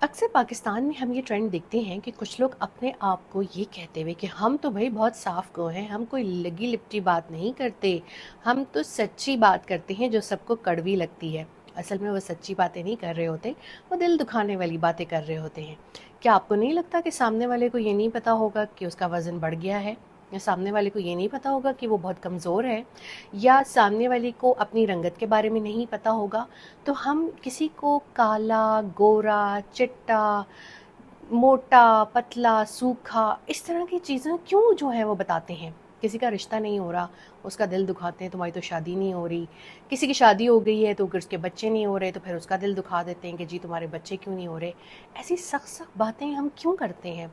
अक्सर पाकिस्तान में हम ये ट्रेंड देखते हैं कि कुछ लोग अपने आप को ये कहते हुए कि हम तो भाई बहुत साफ गो हैं, हम कोई लगी लिपटी बात नहीं करते, हम तो सच्ची बात करते हैं जो सबको कड़वी लगती है। असल में वो सच्ची बातें नहीं कर रहे होते, वो दिल दुखाने वाली बातें कर रहे होते हैं। क्या आपको नहीं लगता कि सामने वाले को ये नहीं पता होगा कि उसका वज़न बढ़ गया है, या सामने वाले को ये नहीं पता होगा कि वो बहुत कमज़ोर है, या सामने वाले को अपनी रंगत के बारे में नहीं पता होगा, तो हम किसी को काला, गोरा, चिट्टा, मोटा, पतला, सूखा, इस तरह की चीज़ें क्यों जो है वो बताते हैं। किसी का रिश्ता नहीं हो रहा, उसका दिल दुखाते हैं, तुम्हारी तो शादी नहीं हो रही। किसी की शादी हो गई है तो अगर उसके बच्चे नहीं हो रहे तो फिर उसका दिल दुखा देते हैं कि जी तुम्हारे बच्चे क्यों नहीं हो रहे। ऐसी सख्त सख्त बातें हम क्यों करते हैं?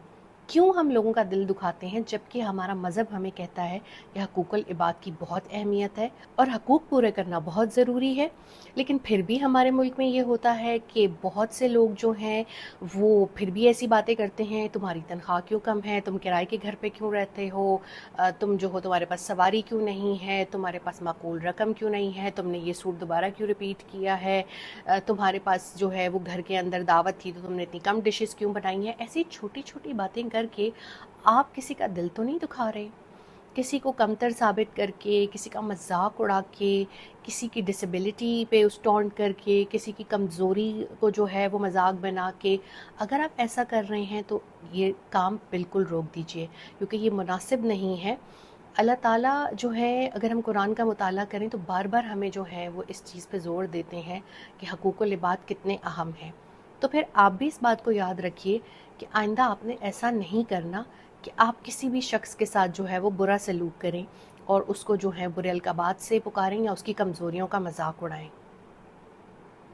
क्यों हम लोगों का दिल दुखाते हैं, जबकि हमारा मज़हब हमें कहता है कि हकूक़ुल इबाद की बहुत अहमियत है और हकूक़ पूरे करना बहुत ज़रूरी है। लेकिन फिर भी हमारे मुल्क में ये होता है कि बहुत से लोग जो हैं वो फिर भी ऐसी बातें करते हैं, तुम्हारी तनख्वाह क्यों कम है, तुम किराए के घर पे क्यों रहते हो, तुम जो हो तुम्हारे पास सवारी क्यों नहीं है, तुम्हारे पास माकूल रकम क्यों नहीं है, तुमने ये सूट दोबारा क्यों रिपीट किया है, तुम्हारे पास जो है वो घर के अंदर दावत थी तो तुमने इतनी कम डिशेस क्यों बनाई हैं। ऐसी छोटी छोटी बातें करके आप किसी का दिल तो नहीं दुखा रहे। किसी को कमतर साबित करके, किसी का मजाक उड़ा के, किसी की डिसेबिलिटी पे उस टॉन्ट करके, किसी की कमज़ोरी को जो है वो मजाक बना के, अगर आप ऐसा कर रहे हैं तो ये काम बिल्कुल रोक दीजिए, क्योंकि ये मुनासिब नहीं है। अल्लाह ताला जो है, अगर हम कुरान का मुताला करें तो बार बार हमें जो है वो इस चीज़ पे ज़ोर देते हैं कि हकूक़ुल इबाद कितने अहम हैं। तो फिर आप भी इस बात को याद रखिए कि आइंदा आपने ऐसा नहीं करना कि आप किसी भी शख्स के साथ जो है वो बुरा सलूक करें और उसको जो है बुरे अलक़ाबात से पुकारें या उसकी कमज़ोरियों का मजाक उड़ाएं।